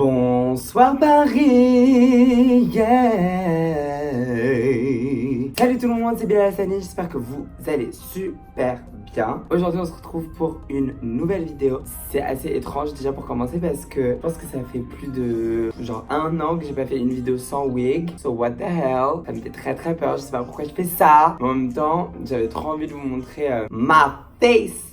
Bonsoir Paris, yeah. Salut tout le monde, c'est Bilal Hassani, j'espère que vous allez super bien. Aujourd'hui on se retrouve pour une nouvelle vidéo. C'est assez étrange déjà pour commencer parce que je pense que ça fait plus de genre 1 an que j'ai pas fait une vidéo sans wig. So what the hell, ça me fait très peur, je sais pas pourquoi je fais ça. Mais en même temps, j'avais trop envie de vous montrer ma face.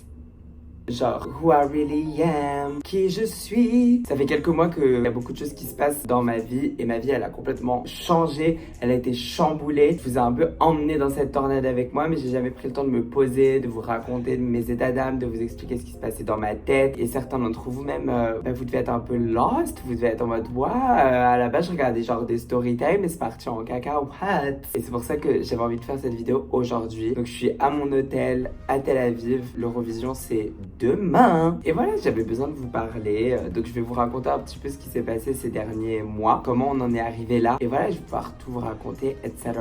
Genre, who I really am, qui je suis. Ça fait quelques mois qu'il y a beaucoup de choses qui se passent dans ma vie et ma vie elle a complètement changé, elle a été chamboulée. Je vous ai un peu emmené dans cette tornade avec moi, mais j'ai jamais pris le temps de me poser, de vous raconter mes états d'âme, de vous expliquer ce qui se passait dans ma tête. Et certains d'entre vous même, vous devez être un peu lost, vous devez être en mode à la base je regardais genre des story time et c'est parti en caca, what. Et c'est pour ça que j'avais envie de faire cette vidéo aujourd'hui. Donc je suis à mon hôtel à Tel Aviv, l'Eurovision c'est demain. Et voilà, j'avais besoin de vous parler. Donc je vais vous raconter un petit peu ce qui s'est passé ces derniers mois, comment on en est arrivé là. Et voilà, je vais pouvoir tout vous raconter, etc.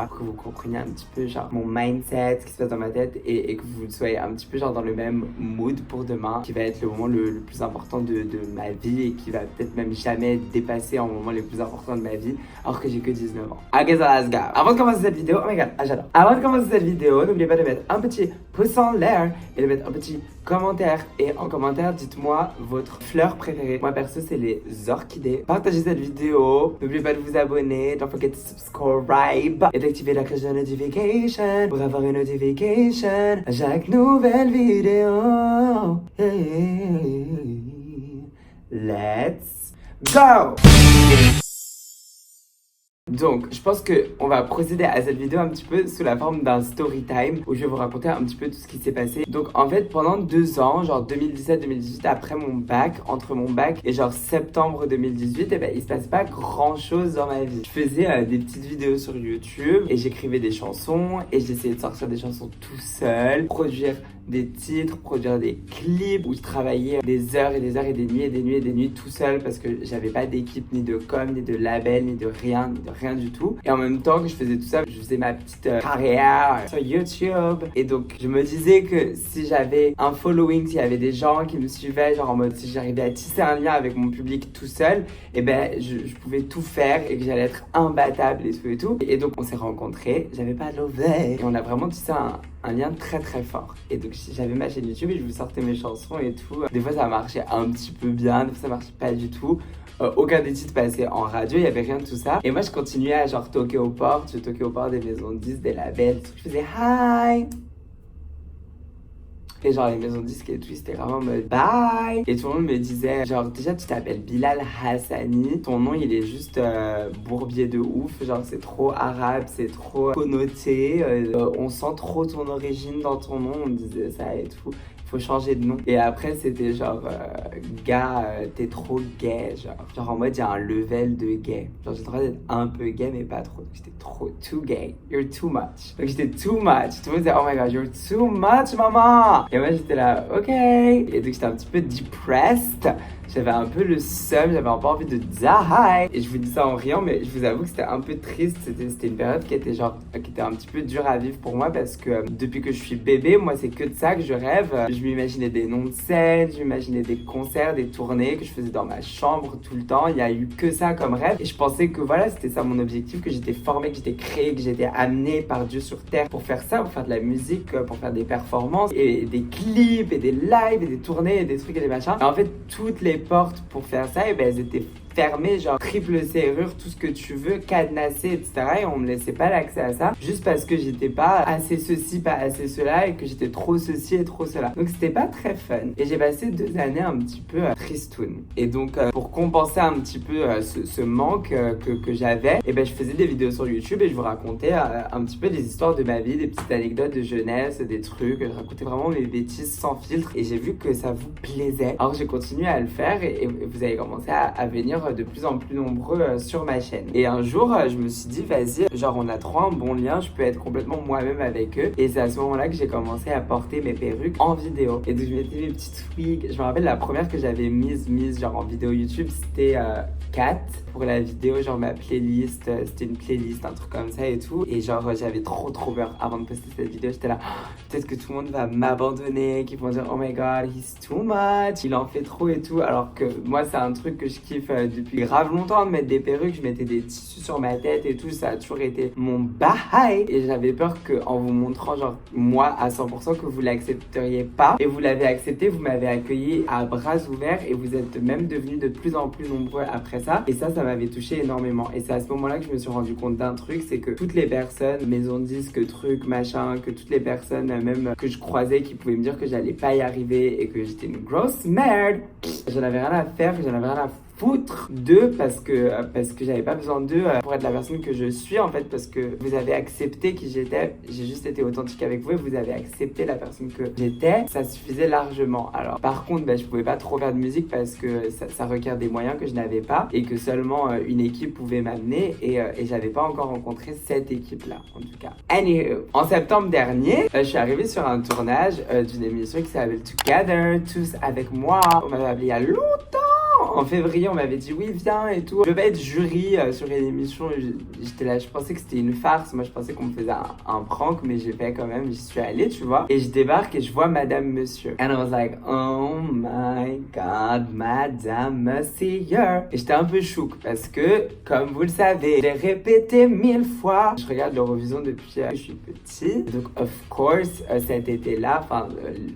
Pour que vous compreniez un petit peu genre mon mindset, ce qui se passe dans ma tête et que vous soyez un petit peu genre dans le même mood pour demain, qui va être le moment le plus important de ma vie et qui va peut-être même jamais dépasser en moment les plus importants de ma vie, alors que j'ai que 19 ans. Ok, ça let's go. Avant de commencer cette vidéo, oh my god, j'adore. Avant de commencer cette vidéo, n'oubliez pas de mettre un petit pouce en l'air et de mettre un petit commentaire. Et en commentaire, dites-moi votre fleur préférée. Moi perso, c'est les orchidées. Partagez cette vidéo. N'oubliez pas de vous abonner. Don't forget to subscribe. Et d'activer la cloche de notification pour avoir une notification à chaque nouvelle vidéo. Let's go! Donc, je pense qu'on va procéder à cette vidéo un petit peu sous la forme d'un story time où je vais vous raconter un petit peu tout ce qui s'est passé. Donc, en fait, pendant 2 ans, genre 2017-2018, après mon bac, entre mon bac et genre septembre 2018, et ben, il se passe pas grand chose dans ma vie. Je faisais des petites vidéos sur YouTube et j'écrivais des chansons et j'essayais de sortir des chansons tout seul, produire des titres, produire des clips où je travaillais des heures et des heures et des nuits tout seul parce que j'avais pas d'équipe, ni de com, ni de label, ni de rien du tout. Et en même temps que je faisais tout ça, je faisais ma petite carrière sur YouTube. Et donc je me disais que si j'avais un following, s'il y avait des gens qui me suivaient, genre en mode si j'arrivais à tisser un lien avec mon public tout seul, et ben je pouvais tout faire et que j'allais être imbattable et tout. Et donc on s'est rencontrés, j'avais pas de l'over et on a vraiment tissé un lien très fort. Et donc j'avais ma chaîne YouTube et je vous sortais mes chansons et tout. Des fois ça marchait un petit peu bien, des fois ça marchait pas du tout. Aucun des titres passait en radio, il y avait rien de tout ça. Et moi je continuais à genre toquer aux portes des maisons de disques, des labels, tout. Je faisais hi. Et genre les maisons de disques et tout, c'était vraiment en mode bye. Et tout le monde me disait genre déjà tu t'appelles Bilal Hassani, ton nom il est juste bourbier de ouf, genre c'est trop arabe, c'est trop connoté, on sent trop ton origine dans ton nom, on me disait ça et tout. Faut changer de nom. Et après c'était genre gars t'es trop gay, genre en mode il y a un level de gay, genre j'ai le droit d'être un peu gay mais pas trop. Donc j'étais trop too gay, you're too much. Donc j'étais too much, tout le monde disait oh my god you're too much maman. Et moi j'étais là ok. Et donc j'étais un petit peu depressed. J'avais un peu le seum, j'avais un peu envie de dire hi. Et je vous dis ça en riant, mais je vous avoue que c'était un peu triste. C'était une période qui était un petit peu dure à vivre pour moi parce que depuis que je suis bébé, moi c'est que de ça que je rêve. Je m'imaginais des noms de scène, je m'imaginais des concerts, des tournées que je faisais dans ma chambre tout le temps. Il y a eu que ça comme rêve. Et je pensais que voilà, c'était ça mon objectif, que j'étais formée, que j'étais créée, que j'étais amenée par Dieu sur terre pour faire ça, pour faire de la musique, pour faire des performances et des clips et des lives et des tournées et des trucs et des machins. Et en fait, toutes les portes pour faire ça, et ben elles étaient fermées, genre triple serrure, tout ce que tu veux, cadenassé, etc. Et on me laissait pas l'accès à ça, juste parce que j'étais pas assez ceci, pas assez cela, et que j'étais trop ceci et trop cela. Donc c'était pas très fun. Et j'ai passé 2 années un petit peu tristoun. Et donc pour compenser un petit peu ce manque que j'avais, et ben je faisais des vidéos sur YouTube et je vous racontais un petit peu des histoires de ma vie, des petites anecdotes de jeunesse, des trucs. Je racontais vraiment mes bêtises sans filtre. Et j'ai vu que ça vous plaisait. Alors j'ai continué à le faire et vous avez commencé à venir de plus en plus nombreux sur ma chaîne. Et un jour, je me suis dit, vas-y, genre on a trop un bon lien, je peux être complètement moi-même avec eux. Et c'est à ce moment-là que j'ai commencé à porter mes perruques en vidéo. Et donc je mettais mes petites wigs. Je me rappelle la première que j'avais mise genre en vidéo YouTube, c'était 4 pour la vidéo, genre ma playlist, c'était une playlist, un truc comme ça et tout. Et genre j'avais trop peur avant de poster cette vidéo. J'étais là, peut-être que tout le monde va m'abandonner, qu'ils vont dire oh my god, he's too much, il en fait trop et tout. Alors alors que moi c'est un truc que je kiffe depuis grave longtemps de mettre des perruques. Je mettais des tissus sur ma tête et tout, ça a toujours été mon bail et j'avais peur qu'en vous montrant genre moi à 100% que vous l'accepteriez pas et vous l'avez accepté, vous m'avez accueilli à bras ouverts et vous êtes même devenus de plus en plus nombreux après ça et ça m'avait touché énormément et c'est à ce moment-là que je me suis rendu compte d'un truc, c'est que toutes les personnes, maison de disques, trucs, machin, que toutes les personnes même que je croisais qui pouvaient me dire que j'allais pas y arriver et que j'étais une grosse merde, j'en avais rien à faire, j'en avais rien à foutre d'eux parce que j'avais pas besoin d'eux pour être la personne que je suis en fait, parce que vous avez accepté qui j'étais, j'ai juste été authentique avec vous et vous avez accepté la personne que j'étais, ça suffisait largement. Alors par contre je pouvais pas trop faire de musique parce que ça requiert des moyens que je n'avais pas et que seulement une équipe pouvait m'amener et j'avais pas encore rencontré cette équipe là en tout cas. Anywho, en septembre dernier je suis arrivée sur un tournage d'une émission qui s'appelle Together, tous avec moi, on m'avait appelé il y a longtemps. En février, on m'avait dit oui, viens et tout. Je vais être jury sur une émission. J'étais là, je pensais que c'était une farce. Moi, je pensais qu'on me faisait un prank, mais j'ai fait quand même. J'y suis allée, tu vois. Et je débarque et je vois Madame Monsieur. And I was like, oh my god, Madame Monsieur. Et j'étais un peu chouk parce que, comme vous le savez, j'ai répété 1000 fois. Je regarde l'Eurovision depuis que je suis petit. Donc, of course, cet été-là, enfin,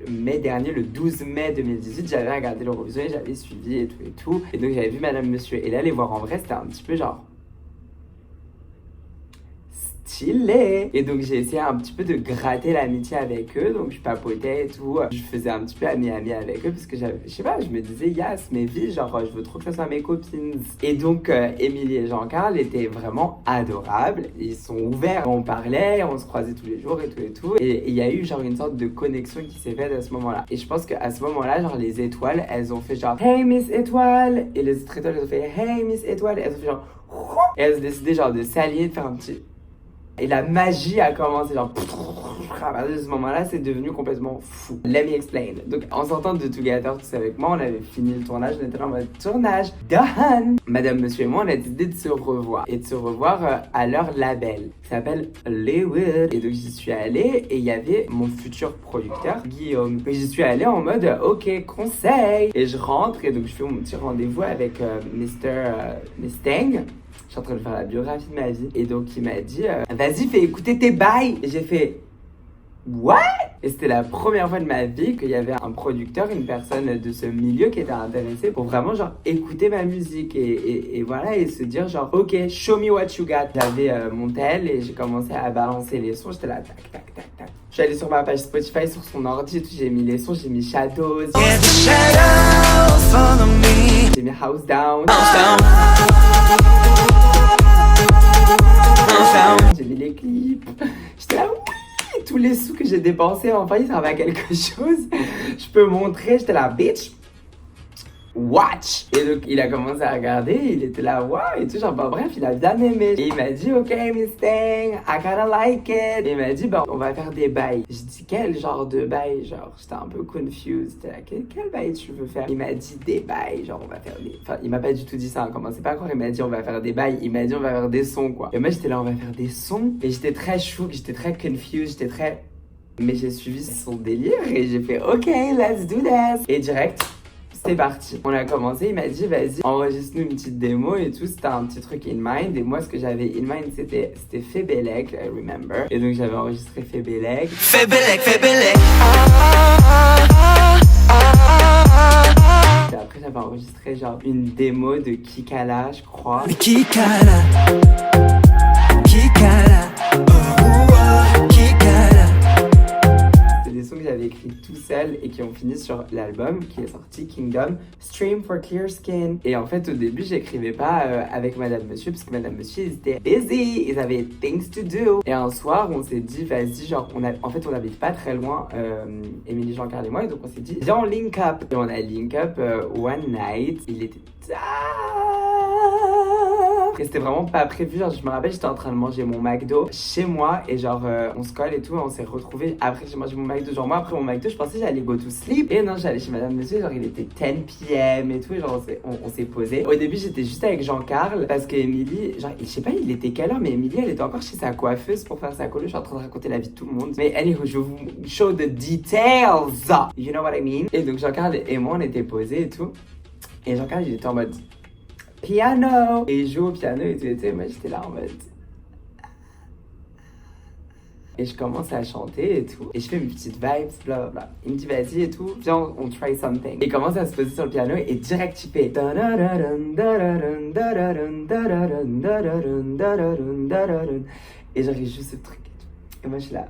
le mai dernier, le 12 mai 2018, j'avais regardé l'Eurovision et j'avais suivi et tout. Et donc j'avais vu Madame Monsieur et là les voir en vrai c'était un petit peu genre stylé. Et donc j'ai essayé un petit peu de gratter l'amitié avec eux, donc je papotais et tout, je faisais un petit peu ami avec eux parce que j'avais, je sais pas, je me disais yes, mes vies, genre je veux trop que ça soit mes copines. Et donc Émilie et Jean-Carl étaient vraiment adorables, ils sont ouverts, on parlait, on se croisait tous les jours et tout et il y a eu genre une sorte de connexion qui s'est faite à ce moment-là. Et je pense qu'à ce moment-là, genre les étoiles, elles ont fait genre hey Miss Étoile, et les autres étoiles elles ont fait hey Miss Étoile, et elles ont fait genre et elles ont décidé genre de s'allier, de faire un petit. Et la magie a commencé, genre, à partir de ce moment-là, c'est devenu complètement fou. Let me explain. Donc, en sortant de Together, tous avec moi, on avait fini le tournage, on était en mode tournage, done. Madame, Monsieur et moi, on a décidé de se revoir. Et de se revoir à leur label, qui s'appelle Leeward. Et donc, j'y suis allée, et il y avait mon futur producteur, Guillaume. Donc, j'y suis allée en mode, ok, conseil. Et je rentre, et donc, je fais mon petit rendez-vous avec Mustang. Je suis en train de faire la biographie de ma vie. Et donc, il m'a dit, vas-y, fais écouter tes bails. Et j'ai fait, what? Et c'était la première fois de ma vie qu'il y avait un producteur, une personne de ce milieu qui était intéressée pour vraiment, genre, écouter ma musique. Et voilà, et se dire, genre, ok, show me what you got. J'avais mon tel et j'ai commencé à balancer les sons. J'étais là, tac, tac, tac, tac. Je suis allée sur ma page Spotify, sur son ordi et tout. J'ai mis les sons, j'ai mis Shadows. J'ai mis House Down. J'ai mis les clips. J'étais là, oui, tous les sous que j'ai dépensés, enfin, ils servent à quelque chose. Je peux montrer, j'étais là, bitch. Watch! Et donc, il a commencé à regarder, il était là, waouh, et tout, genre, bah, bref, il a bien aimé. Et il m'a dit, ok, Mustang, I kinda like it. Et il m'a dit, bah, on va faire des bails. Je dis, quel genre de bails? Genre, j'étais un peu confused. J'étais là, quel bail tu veux faire? Il m'a dit, des bails, genre, on va faire des. Enfin, il m'a pas du tout dit ça, hein, commencez pas à croire, il m'a dit, on va faire des bails. Il m'a dit, on va faire des sons, quoi. Et moi, j'étais là, on va faire des sons. Et j'étais très chouk, j'étais très confused, j'étais très. Mais j'ai suivi son délire et j'ai fait, ok, let's do this. Et direct. C'est parti. On a commencé, il m'a dit vas-y enregistre-nous une petite démo et tout, c'était un petit truc in mind et moi ce que j'avais in mind c'était Febelek, I remember. Et donc j'avais enregistré Febelek. Et après j'avais enregistré genre une démo de Kikala je crois. Kikala. Des sons que j'avais écrits tout seul et qui ont fini sur l'album qui est sorti Kingdom Stream for Clear Skin. Et en fait au début j'écrivais pas avec Madame Monsieur parce que Madame Monsieur ils étaient busy, ils avaient things to do. Et un soir on s'est dit vas-y genre en fait on n'habite pas très loin Émilie, Jean-Carl et moi et donc on s'est dit viens on link up. Et on a link up one night, il était et c'était vraiment pas prévu, genre je me rappelle j'étais en train de manger mon McDo chez moi et genre on se colle et tout, on s'est retrouvés après j'ai mangé mon McDo, genre moi après mon McDo je pensais j'allais go to sleep et non j'allais chez Madame Monsieur, genre il était 10 p.m. et tout et genre on s'est posé. Au début j'étais juste avec Jean-Carl parce que Émilie, genre je sais pas il était quelle heure mais Émilie elle était encore chez sa coiffeuse pour faire sa colo, je suis en train de raconter la vie de tout le monde. Mais anyway je vous show the details, you know what I mean. Et donc Jean-Carl et moi on était posés et tout. Et Jean-Carl, il était en mode piano. Et il joue au piano et tout, et moi j'étais là en mode. Et je commence à chanter et tout. Et je fais mes petites vibes, blablabla. Il me dit vas-y et tout, viens on try something. Et il commence à se poser sur le piano et direct il fait. Et j'arrive juste ce truc. Et moi je suis là.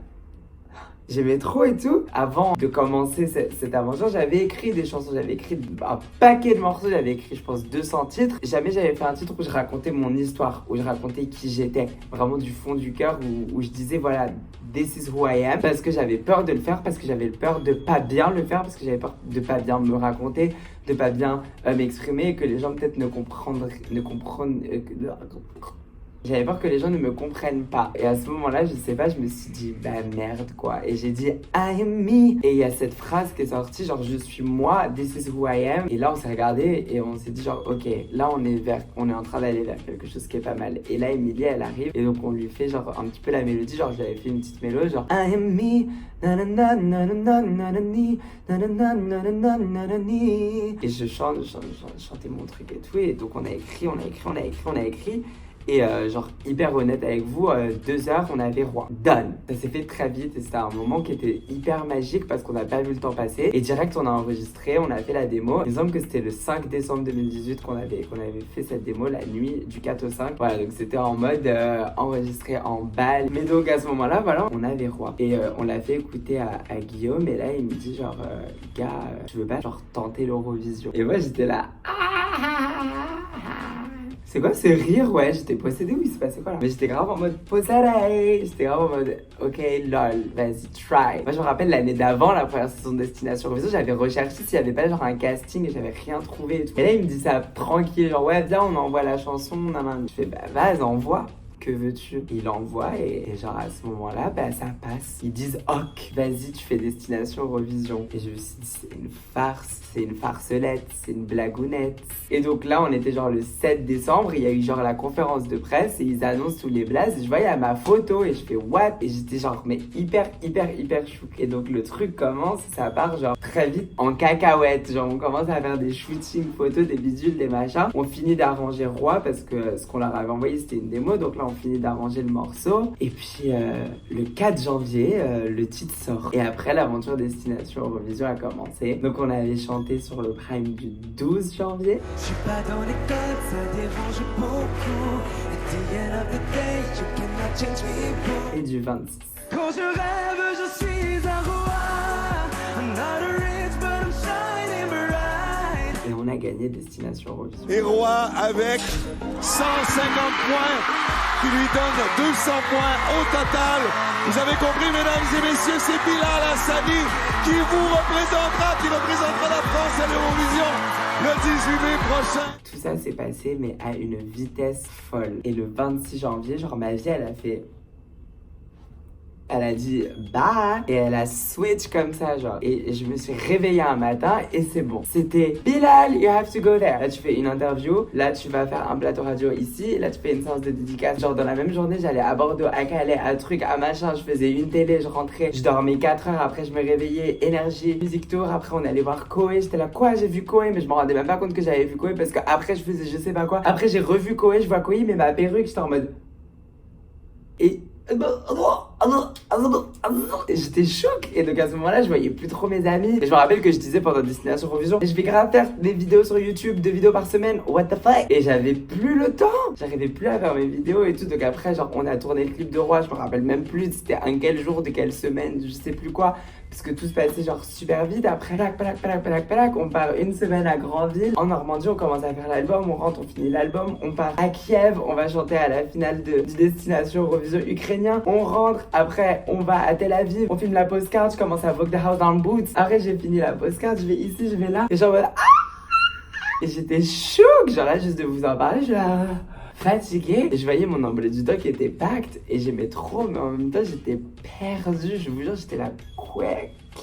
J'aimais trop et tout. Avant de commencer cette aventure, j'avais écrit des chansons, j'avais écrit un paquet de morceaux, j'avais écrit je pense 200 titres. Jamais j'avais fait un titre où je racontais mon histoire, où je racontais qui j'étais, vraiment du fond du cœur, où je disais voilà, this is who I am, parce que j'avais peur de le faire, parce que j'avais peur de pas bien le faire, parce que j'avais peur de pas bien me raconter, de pas bien m'exprimer, et que les gens peut-être ne comprennent. J'avais peur que les gens ne me comprennent pas. Et à ce moment-là, je sais pas, je me suis dit, bah merde quoi. Et j'ai dit, I am me. Et il y a cette phrase qui est sortie, genre, je suis moi, this is who I am. Et là, on s'est regardé et on s'est dit, genre, ok, là, on est en train d'aller vers quelque chose qui est pas mal. Et là, Emilie, elle arrive. Et donc, on lui fait, genre, un petit peu la mélodie. Genre, je lui avais fait une petite mélodie, genre, I am me. Et je chantais mon truc et tout. Et donc, on a écrit. Et genre hyper honnête avec vous, 2 heures, on avait Roi. Done. Ça s'est fait très vite et c'était un moment qui était hyper magique parce qu'on n'a pas vu le temps passer. Et direct, on a enregistré, on a fait la démo. Il me semble que c'était le 5 décembre 2018 qu'on avait fait cette démo, la nuit du 4 au 5. Voilà, donc c'était en mode enregistré en balle. Mais donc à ce moment-là, voilà, on avait Roi. Et on l'a fait écouter à Guillaume et là, il me dit genre, gars, tu veux pas genre tenter l'Eurovision? Et moi, j'étais là, c'est quoi ce rire? Ouais, j'étais possédée ou il se passait quoi là? Mais j'étais grave en mode possédée. J'étais grave en mode ok, lol, vas-y, try. Moi, je me rappelle l'année d'avant, la première saison de Destination Eurovision, j'avais recherché s'il y avait pas genre un casting et j'avais rien trouvé et tout. Et là, il me dit ça tranquille, genre ouais, viens, on envoie la chanson. Je fais bah, vas-y, envoie. Que veux-tu? Il envoie et genre à ce moment-là, bah ça passe. Ils disent ok, vas-y, tu fais Destination Eurovision. Et je me suis dit, c'est une farce, c'est une farcelette, c'est une blagounette. Et donc là, on était genre le 7 décembre, il y a eu genre la conférence de presse et ils annoncent tous les blazes. Et je voyais ma photo et je fais what? Et j'étais genre, mais hyper chouk. Et donc le truc commence, ça part genre très vite en cacahuète. Genre on commence à faire des shootings photos, des bidules, des machins. On finit d'arranger Roi parce que ce qu'on leur avait envoyé, c'était une démo. Donc là, on finit d'arranger le morceau et puis le 4 janvier le titre sort et après l'aventure Destination Eurovision a commencé. Donc on avait chanté sur le prime du 12 janvier. Je suis pas dans les codes, ça dérange beaucoup. At the end of the day, you cannot change me. Et du 26. Quand je rêve, je suis un roi. I'm not a rich, but I'm shining bright. Et on a gagné Destination Eurovision. Et Roi avec 150 points qui lui donne 200 points au total. Vous avez compris, mesdames et messieurs, c'est Bilal Hassani qui vous représentera, qui représentera la France à l'Eurovision le 18 mai prochain. Tout ça s'est passé mais à une vitesse folle. Et le 26 janvier, genre ma vie, elle a dit bye et elle a switch comme ça genre et je me suis réveillée un matin et c'est bon, c'était Bilal, you have to go there. Là tu fais une interview, là tu vas faire un plateau radio ici, là tu fais une séance de dédicace. Genre dans la même journée j'allais à Bordeaux, à Calais, à truc, à machin, je faisais une télé, je rentrais, je dormais 4 heures, après je me réveillais, énergie, music tour, après on allait voir Koé, j'étais là quoi, j'ai vu Koé mais je me rendais même pas compte que j'avais vu Koé parce que après je faisais je sais pas quoi, après j'ai revu Koé, je vois Koé mais ma perruque, j'étais en mode et j'étais choquée. Et donc à ce moment-là, je voyais plus trop mes amis. Et je me rappelle que je disais pendant Destination Eurovision, je vais grave faire des vidéos sur YouTube, 2 vidéos par semaine, what the fuck. Et j'avais plus le temps. J'arrivais plus à faire mes vidéos et tout. Donc après, genre, on a tourné le clip de Roi. Je me rappelle même plus c'était un quel jour, de quelle semaine, je sais plus quoi. Parce que tout se passait genre super vite. Après, on part une semaine à Granville. En Normandie, on commence à faire l'album. On rentre, on finit l'album. On part à Kiev. On va chanter à la finale du Destination Eurovision ukrainien. On rentre. Après, on va à Tel Aviv. On filme la postcard. Je commence à Vogue the House dans le Boots. Après, j'ai fini la postcard. Je vais ici, je vais là. Et genre, voilà. Et j'étais choquée. Genre là, juste de vous en parler, je suis là fatiguée. Et je voyais mon emblée du doc qui était pacte. Et j'aimais trop, mais en même temps, j'étais perdue. Je vous jure, j'étais là, quoi?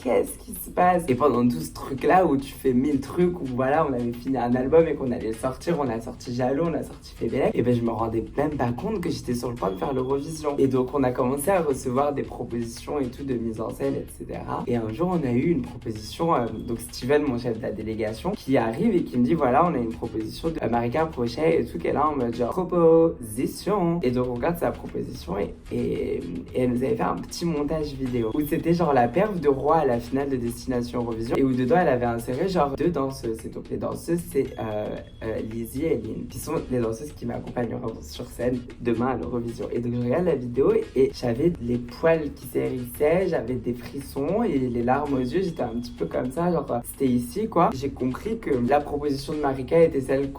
qu'est-ce qui se passe? Et pendant tout ce truc-là où tu fais 1000 trucs, où voilà, on avait fini un album et qu'on allait le sortir, on a sorti Jaloux, on a sorti Fébélec, et ben je me rendais même pas compte que j'étais sur le point de faire l'Eurovision. Et donc on a commencé à recevoir des propositions et tout de mise en scène, etc. Et un jour on a eu une proposition, donc Steven, mon chef de la délégation, qui arrive et qui me dit voilà, on a une proposition de Marika Prochet et tout, qu'elle a en mode genre proposition. Et donc on regarde sa proposition et elle nous avait fait un petit montage vidéo où c'était genre la perf de Roi à la finale de Destination Eurovision et où dedans elle avait inséré genre 2 danseuses. Et donc les danseuses c'est Lizzie et Lynn, qui sont les danseuses qui m'accompagneront sur scène demain à l'Eurovision. Et donc je regarde la vidéo et j'avais les poils qui s'hérissaient, j'avais des frissons et les larmes aux yeux, j'étais un petit peu comme ça, genre c'était ici quoi. J'ai compris que la proposition de Marika était celle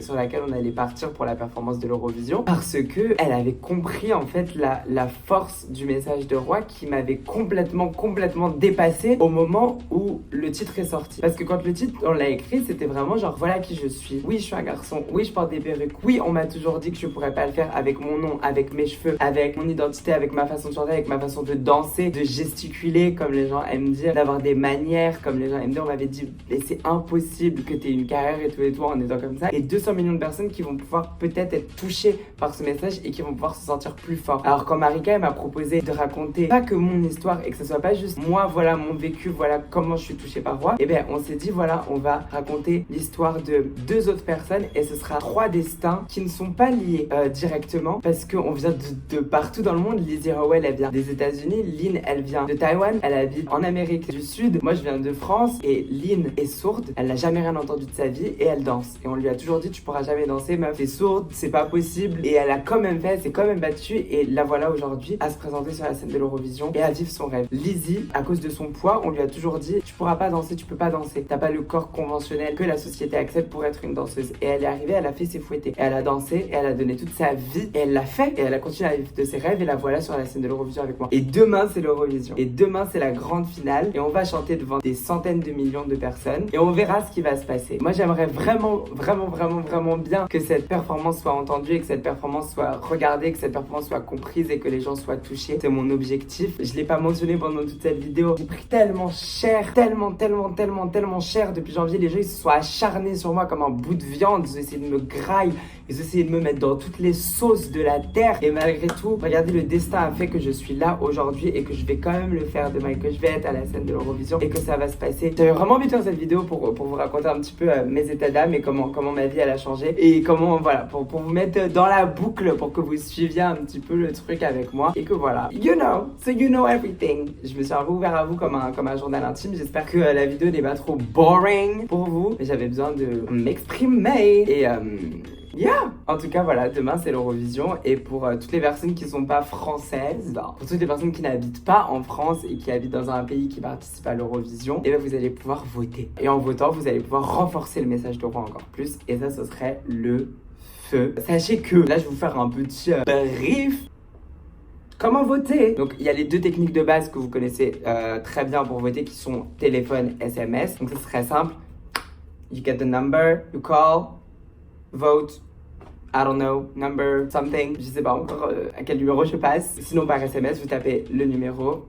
sur laquelle on allait partir pour la performance de l'Eurovision, parce que elle avait compris en fait la force du message de Roi qui m'avait complètement dépassé au moment où le titre est sorti. Parce que quand le titre on l'a écrit, c'était vraiment genre voilà qui je suis. Oui, je suis un garçon. Oui, je porte des perruques. Oui, on m'a toujours dit que je pourrais pas le faire avec mon nom, avec mes cheveux, avec mon identité, avec ma façon de chanter, avec ma façon de danser, de gesticuler comme les gens aiment dire, d'avoir des manières comme les gens aiment dire. On m'avait dit mais c'est impossible que tu aies une carrière et tout en étant comme ça. Et 200 millions de personnes qui vont pouvoir peut-être être touchées par ce message et qui vont pouvoir se sentir plus fort. Alors quand Marika elle m'a proposé de raconter pas que mon histoire et que ce soit pas juste moi, voilà mon vécu, voilà comment je suis touchée par Roi, et bien on s'est dit voilà, on va raconter l'histoire de 2 autres personnes et ce sera 3 destins qui ne sont pas liés directement parce qu'on vient de partout dans le monde. Lizzie Howell elle vient des États-Unis, Lynn elle vient de Taïwan, elle habite en Amérique du Sud, moi je viens de France et Lynn est sourde, elle n'a jamais rien entendu de sa vie et elle danse. Et on lui a toujours dit tu pourras jamais danser meuf, t'es sourde, c'est pas possible. Et elle a quand même fait, elle s'est quand même battue et la voilà aujourd'hui à se présenter sur la scène de l'Eurovision et à vivre son rêve. Lizzie, à cause de son poids, on lui a toujours dit tu pourras pas danser, tu peux pas danser, t'as pas le corps conventionnel que la société accepte pour être une danseuse. Et elle est arrivée, elle a fait ses fouettés, et elle a dansé et elle a donné toute sa vie et elle l'a fait et elle a continué à vivre de ses rêves et la voilà sur la scène de l'Eurovision avec moi. Et demain c'est l'Eurovision et demain c'est la grande finale et on va chanter devant des centaines de millions de personnes et on verra ce qui va se passer. Moi j'aimerais vraiment bien que cette performance soit entendue et que cette performance soit regardée, que cette performance soit comprise et que les gens soient touchés. C'est mon objectif. Je l'ai pas mentionné pendant toute cette vidéo. J'ai pris tellement cher, tellement cher depuis janvier. Les gens ils se sont acharnés sur moi comme un bout de viande. Ils ont essayé de me grailler, ils ont essayé de me mettre dans toutes les sauces de la terre. Et malgré tout, regardez, le destin a fait que je suis là aujourd'hui et que je vais quand même le faire demain et que je vais être à la scène de l'Eurovision et que ça va se passer. J'avais vraiment envie de faire cette vidéo pour vous raconter un petit peu mes états d'âme et comment ma vie elle a changé et comment voilà pour vous mettre dans la boucle pour que vous suiviez un petit peu le truc avec moi et que voilà you know everything. Je me suis un peu ouvert à vous comme un journal intime. J'espère que la vidéo n'est pas trop boring pour vous, mais j'avais besoin de m'exprimer et yeah! En tout cas, voilà, demain c'est l'Eurovision et pour toutes les personnes qui sont pas françaises, pour toutes les personnes qui n'habitent pas en France et qui habitent dans un pays qui participe à l'Eurovision, et bien vous allez pouvoir voter. Et en votant, vous allez pouvoir renforcer le message de Roi encore plus et ça, ce serait le feu. Sachez que, là je vais vous faire un petit brief. Comment voter? Donc il y a les 2 techniques de base que vous connaissez très bien pour voter qui sont téléphone, SMS. Donc ça serait simple. You get the number, you call, vote. I don't know, number something. Je sais pas encore à quel numéro je passe. Sinon par SMS, vous tapez le numéro.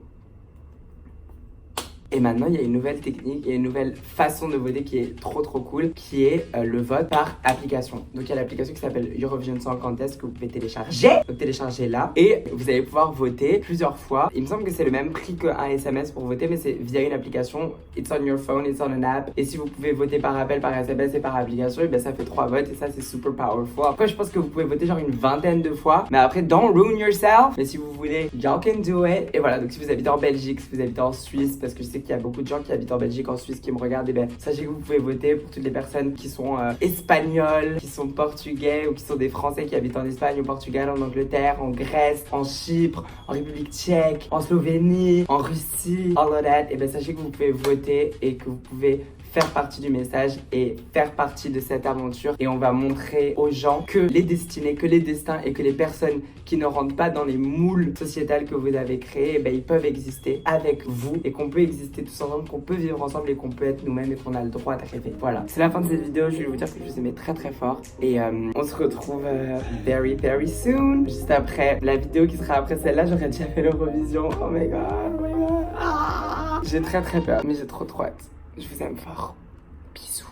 Et maintenant, il y a une nouvelle technique, il y a une nouvelle façon de voter qui est trop cool, qui est le vote par application. Donc il y a l'application qui s'appelle Eurovision Song Contest que vous pouvez télécharger. Donc téléchargez-la et vous allez pouvoir voter plusieurs fois. Il me semble que c'est le même prix qu'un SMS pour voter, mais c'est via une application. It's on your phone, it's on an app. Et si vous pouvez voter par appel, par SMS et par application, et bien ça fait 3 votes et ça c'est super powerful. Après je pense que vous pouvez voter genre une vingtaine de fois, mais après don't ruin yourself. Mais si vous voulez, y'all can do it. Et voilà, donc si vous habitez en Belgique, si vous habitez en Suisse, parce que je sais qu'il y a beaucoup de gens qui habitent en Belgique, en Suisse, qui me regardent, et bien sachez que vous pouvez voter pour toutes les personnes qui sont espagnoles, qui sont portugais ou qui sont des Français qui habitent en Espagne, au Portugal, en Angleterre, en Grèce, en Chypre, en République tchèque, en Slovénie, en Russie, all of that. Et bien sachez que vous pouvez voter et que vous pouvez faire partie du message et faire partie de cette aventure. Et on va montrer aux gens que les destinées, que les destins et que les personnes qui ne rentrent pas dans les moules sociétales que vous avez créés, eh ben, ils peuvent exister avec vous et qu'on peut exister tous ensemble, qu'on peut vivre ensemble et qu'on peut être nous-mêmes et qu'on a le droit de rêver. Voilà, c'est la fin de cette vidéo. Je vais vous dire que je vous aimais très fort et on se retrouve very soon. Juste après la vidéo qui sera après celle-là, j'aurais déjà fait l'Eurovision. Oh my god, oh my god. Ah J'ai très très peur, mais j'ai trop hâte. Je vous aime fort. Bisous.